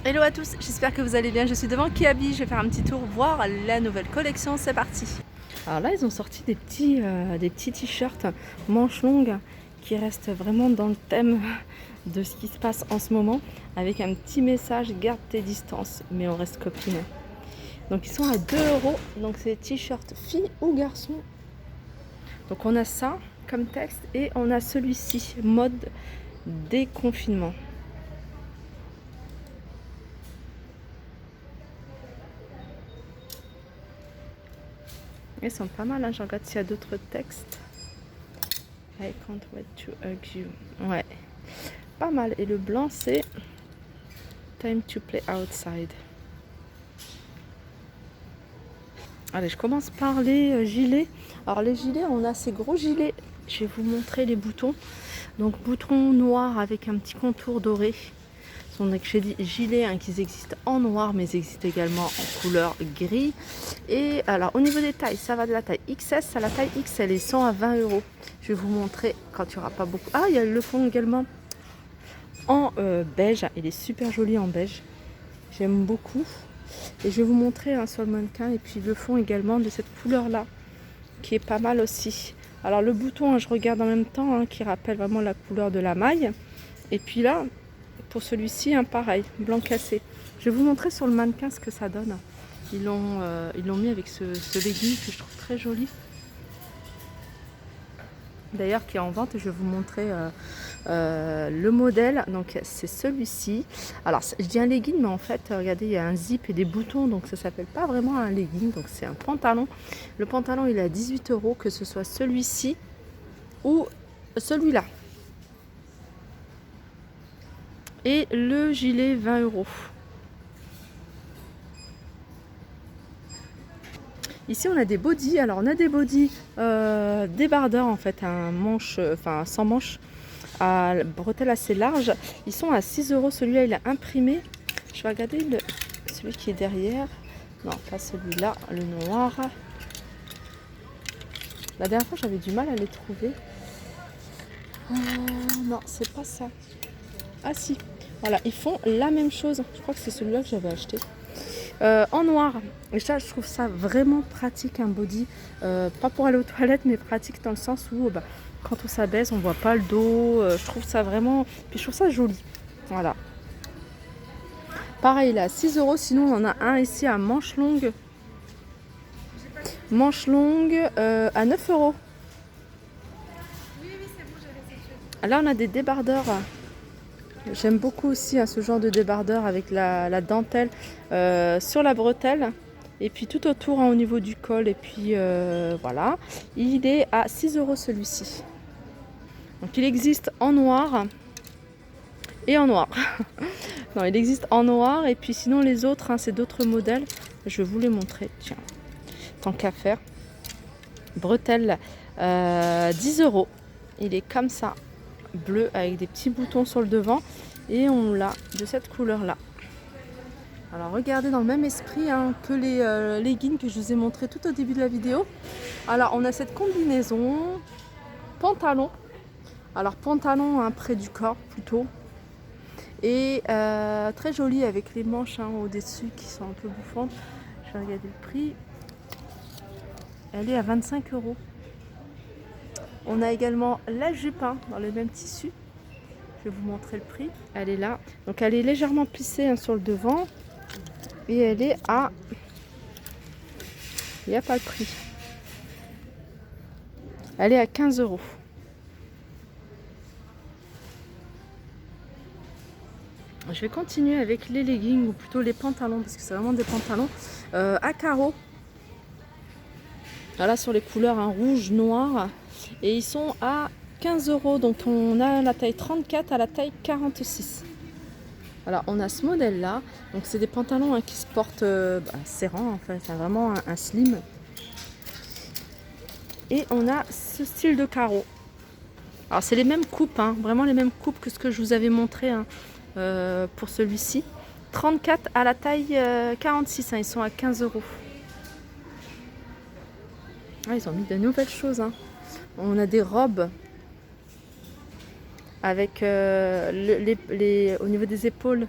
Hello à tous, j'espère que vous allez bien. Je suis devant Kiabi, je vais faire un petit tour voir la nouvelle collection, c'est parti. Alors là, ils ont sorti des petits t-shirts manches longues qui restent vraiment dans le thème de ce qui se passe en ce moment, avec un petit message: garde tes distances, mais on reste copines. Donc ils sont à 2 euros, donc c'est t-shirts filles ou garçons. Donc on a ça comme texte et on a celui-ci, mode déconfinement. Ils sont pas mal, hein. Je regarde s'il y a d'autres textes. I can't wait to hug you. Ouais, pas mal. Et le blanc, c'est time to play outside. Allez, je commence par les gilets. Alors les gilets, on a ces gros gilets. Je vais vous montrer les boutons. Donc boutons noirs avec un petit contour doré. Donc j'ai dit gilets hein, qui existent en noir, mais ils existent également en couleur gris. Et alors au niveau des tailles, ça va de la taille XS à la taille XL. Ils sont à 20 euros. Je vais vous montrer quand il n'y aura pas beaucoup. Ah, il y a le fond également en beige. Il est super joli en beige. J'aime beaucoup. Et je vais vous montrer hein, sur le mannequin. Et puis le fond également de cette couleur là, qui est pas mal aussi. Alors le bouton, hein, je regarde en même temps, hein, qui rappelle vraiment la couleur de la maille. Et puis là, pour celui-ci, hein, pareil, blanc cassé. Je vais vous montrer sur le mannequin ce que ça donne. Ils l'ont mis avec ce legging que je trouve très joli. D'ailleurs, qui est en vente. Je vais vous montrer le modèle. Donc, c'est celui-ci. Alors, je dis un legging, mais en fait, regardez, il y a un zip et des boutons. Donc, ça s'appelle pas vraiment un legging. Donc, c'est un pantalon. Le pantalon, il est à 18 euros, que ce soit celui-ci ou celui-là. Et le gilet, 20 euros. Ici, on a des bodys. Alors, on a des bodys débardeurs, en fait, un manche, enfin, sans manche, à bretelles assez larges. Ils sont à 6 euros. Celui-là, il est imprimé. Je vais regarder celui qui est derrière. Non, pas celui-là, le noir. La dernière fois, j'avais du mal à les trouver. Non, c'est pas ça. Ah si, voilà, ils font la même chose. Je crois que c'est celui-là que j'avais acheté. En noir. Et ça, je trouve ça vraiment pratique, un body. Pas pour aller aux toilettes, mais pratique dans le sens où quand on s'abaisse, on voit pas le dos. Je trouve ça vraiment... Puis je trouve ça joli. Voilà. Pareil, là, 6 euros. Sinon, on en a un ici à manche longue. Manche longue à 9 euros. Là, on a des débardeurs. J'aime beaucoup aussi hein, ce genre de débardeur avec la dentelle sur la bretelle et puis tout autour hein, au niveau du col. Et puis voilà, il est à 6 euros celui-ci. Donc il existe en noir et en noir. Non, il existe en noir et puis sinon les autres, hein, c'est d'autres modèles. Je vais vous les montrer. Tiens, tant qu'à faire. Bretelle 10 euros. Il est comme ça, bleu avec des petits boutons sur le devant et on l'a de cette couleur là. Alors regardez, dans le même esprit hein, que les leggings que je vous ai montré tout au début de la vidéo. Alors on a cette combinaison pantalon, alors pantalon hein, près du corps plutôt, et très joli avec les manches hein, au-dessus qui sont un peu bouffantes. Je vais regarder le prix, elle est à 25 euros. On a également la jupe hein, dans le même tissu. Je vais vous montrer le prix. Elle est là. Donc elle est légèrement plissée hein, sur le devant. Et elle est à... Il n'y a pas le prix. Elle est à 15 euros. Je vais continuer avec les leggings ou plutôt les pantalons parce que c'est vraiment des pantalons à carreaux. Voilà sur les couleurs hein, rouge, noir. Et ils sont à 15 euros. Donc on a la taille 34 à la taille 46. Alors on a ce modèle là. Donc c'est des pantalons hein, qui se portent serrants en fait. C'est vraiment un slim. Et on a ce style de carreau. Alors c'est les mêmes coupes, hein, vraiment les mêmes coupes que ce que je vous avais montré hein, pour celui-ci. 34 à la taille 46, hein, ils sont à 15 euros. Ah, ils ont mis de nouvelles choses. Hein. On a des robes avec au niveau des épaules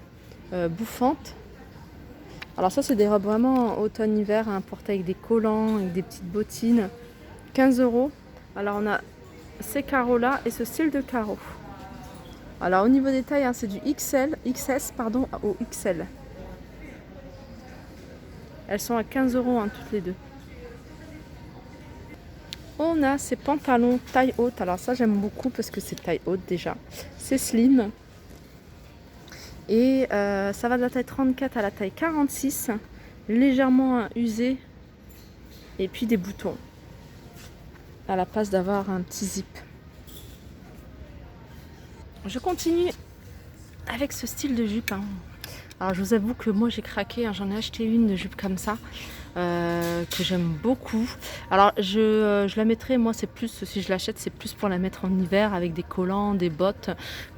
bouffantes. Alors ça, c'est des robes vraiment automne-hiver, hein, portées avec des collants, avec des petites bottines. 15 €. Alors on a ces carreaux-là et ce style de carreaux. Alors au niveau des tailles, hein, c'est du XS pardon, au XL. Elles sont à 15 € hein, toutes les deux. On a ces pantalons taille haute. Alors ça, j'aime beaucoup parce que c'est taille haute déjà. C'est slim. Et ça va de la taille 34 à la taille 46. Légèrement usé. Et puis des boutons. À la place d'avoir un petit zip. Je continue avec ce style de jupe. Hein. Alors je vous avoue que moi j'ai craqué. Hein. J'en ai acheté une de jupe comme ça. Que j'aime beaucoup. Alors je la mettrai, moi c'est plus, si je l'achète c'est plus pour la mettre en hiver avec des collants, des bottes,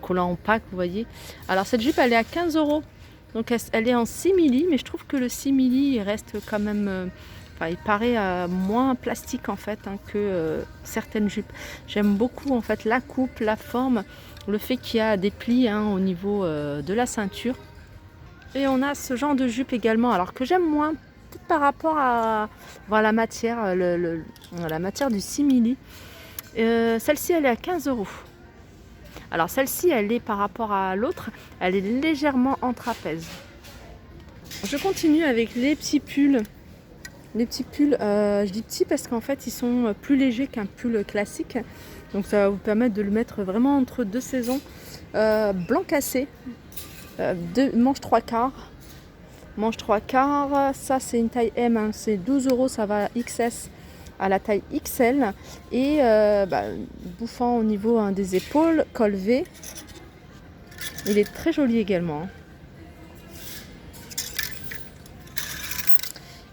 collants en pack, vous voyez. Alors cette jupe elle est à 15 €. Donc elle est en simili, mais je trouve que le simili il reste quand même, enfin il paraît moins plastique en fait hein, que certaines jupes. J'aime beaucoup en fait la coupe, la forme, le fait qu'il y a des plis hein, au niveau de la ceinture. Et on a ce genre de jupe également, alors que j'aime moins par rapport à voilà, la matière, la matière du simili. Celle-ci elle est à 15 €. Alors celle-ci elle est par rapport à l'autre, elle est légèrement en trapèze. Je continue avec les petits pulls. Les petits pulls, je dis petits parce qu'en fait ils sont plus légers qu'un pull classique. Donc ça va vous permettre de le mettre vraiment entre deux saisons. Blanc cassé, manche 3/4. Manche 3/4, ça c'est une taille M, hein, c'est 12 €, ça va XS à la taille XL. Et bouffant au niveau hein, des épaules, col V. Il est très joli également.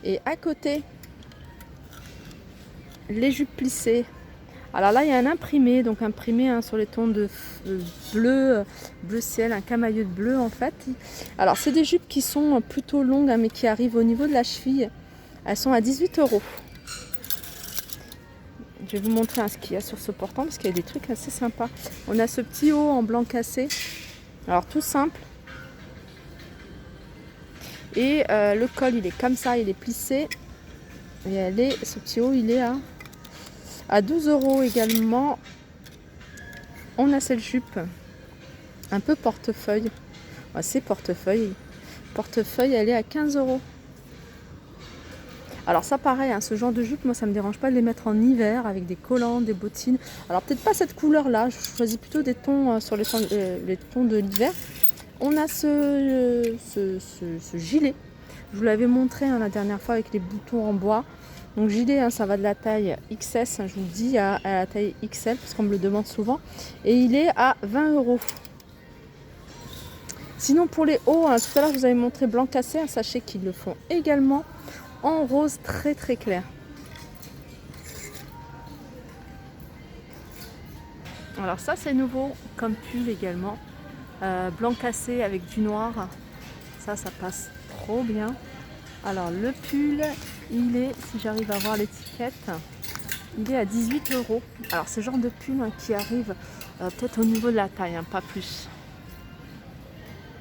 Et à côté, les jupes plissées. Alors là, il y a un imprimé, donc imprimé hein, sur les tons de bleu, bleu ciel, un camailleux de bleu en fait. Alors c'est des jupes qui sont plutôt longues, hein, mais qui arrivent au niveau de la cheville. Elles sont à 18 €. Je vais vous montrer hein, ce qu'il y a sur ce portant, parce qu'il y a des trucs assez sympas. On a ce petit haut en blanc cassé. Alors tout simple. Et le col, il est comme ça, il est plissé. Et ce petit haut, il est à 12 € également. On a cette jupe un peu portefeuille. Ouais, c'est portefeuille. Portefeuille, elle est à 15 €. Alors ça pareil, hein, ce genre de jupe, moi ça me dérange pas de les mettre en hiver avec des collants, des bottines. Alors peut-être pas cette couleur là, je choisis plutôt des tons sur les tons de l'hiver. On a ce gilet. Je vous l'avais montré hein, la dernière fois avec les boutons en bois. Donc gilet, hein, ça va de la taille XS, hein, je vous le dis, à la taille XL, parce qu'on me le demande souvent. Et il est à 20 €. Sinon pour les hauts, hein, tout à l'heure je vous avais montré blanc cassé, hein, sachez qu'ils le font également en rose très très clair. Alors ça c'est nouveau comme pull également. Blanc cassé avec du noir. Ça passe trop bien. Alors le pull, il est, si j'arrive à voir l'étiquette, il est à 18 €. Alors ce genre de pull hein, qui arrive peut-être au niveau de la taille, hein, pas plus.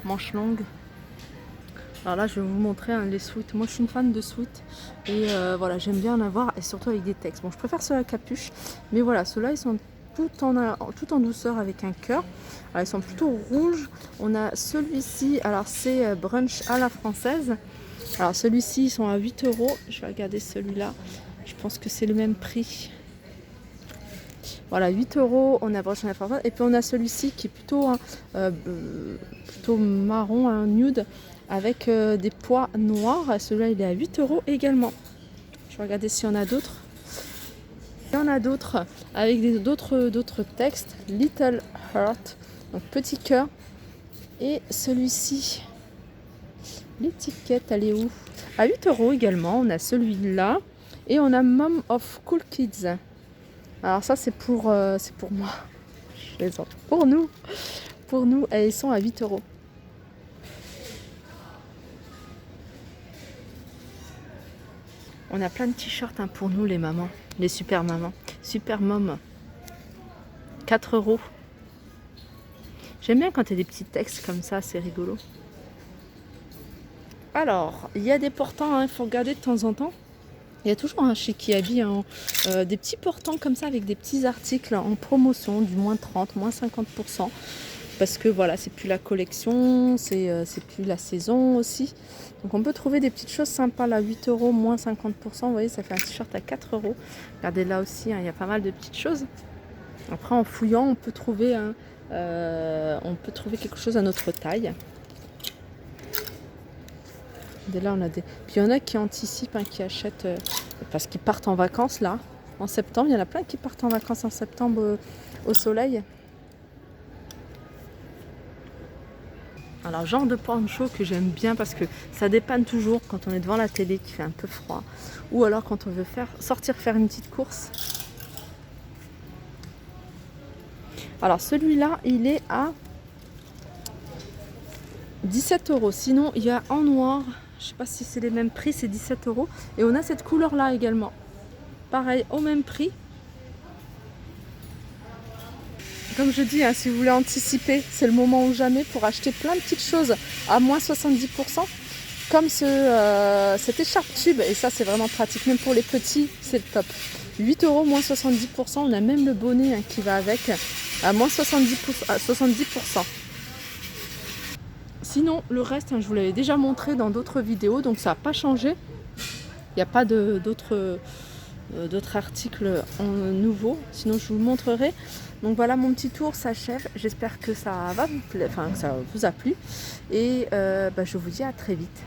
Manche longue. Alors là je vais vous montrer hein, les sweats. Moi je suis une fan de sweats. Et voilà, j'aime bien en avoir, et surtout avec des textes. Bon, je préfère ceux à capuche. Mais voilà, ceux-là ils sont tout en douceur avec un cœur. Alors, ils sont plutôt rouges. On a celui-ci, alors c'est brunch à la française. Alors celui-ci ils sont à 8 €. Je vais regarder celui-là. Je pense que c'est le même prix. Voilà, 8 €. On a brunch à la française. Et puis on a celui-ci qui est plutôt marron, hein, nude, avec des pois noirs. Celui-là il est à 8 € également. Je vais regarder s'il y en a d'autres. Il y en a d'autres avec d'autres textes. Little Heart, donc petit cœur. Et celui-ci, l'étiquette elle est où? À 8 € également. On a celui-là. Et on a Mom of Cool Kids. Alors ça c'est pour moi. Je plaisante. Pour nous. Pour nous, elles sont à 8 €. On a plein de t-shirts hein, pour nous les mamans. Les super mamans. Super mom. 4 €. J'aime bien quand il y a des petits textes comme ça, c'est rigolo. Alors, il y a des portants, il faut regarder de temps en temps. Il y a toujours un chez Kiabi des petits portants comme ça avec des petits articles en promotion du moins 30, moins 50%. Parce que voilà, c'est plus la collection, c'est plus la saison aussi. Donc on peut trouver des petites choses sympas là, 8 euros, moins 50%. Vous voyez, ça fait un t-shirt à 4 euros. Regardez là aussi, il y a pas mal de petites choses. Après, en fouillant, on peut trouver quelque chose à notre taille. Et là, on a des... Puis il y en a qui anticipent, qui achètent parce qu'ils partent en vacances là, en septembre. Il y en a plein qui partent en vacances en septembre au soleil. Alors, genre de poncho que j'aime bien parce que ça dépanne toujours quand on est devant la télé qui fait un peu froid. Ou alors quand on veut sortir faire une petite course. Alors celui-là, il est à 17 euros. Sinon, il y a en noir. Je ne sais pas si c'est les mêmes prix, c'est 17 euros. Et on a cette couleur-là également. Pareil, au même prix. Comme je dis, si vous voulez anticiper, c'est le moment ou jamais pour acheter plein de petites choses à moins 70%. Comme cette écharpe tube. Et ça, c'est vraiment pratique. Même pour les petits, c'est le top. 8 euros, moins 70%. On a même le bonnet qui va avec à moins 70%. Sinon, le reste, je vous l'avais déjà montré dans d'autres vidéos, donc ça n'a pas changé. Il n'y a pas d'autres articles nouveaux, sinon je vous le montrerai. Donc voilà, mon petit tour s'achève. J'espère que ça va vous plaire, que ça vous a plu. Et je vous dis à très vite.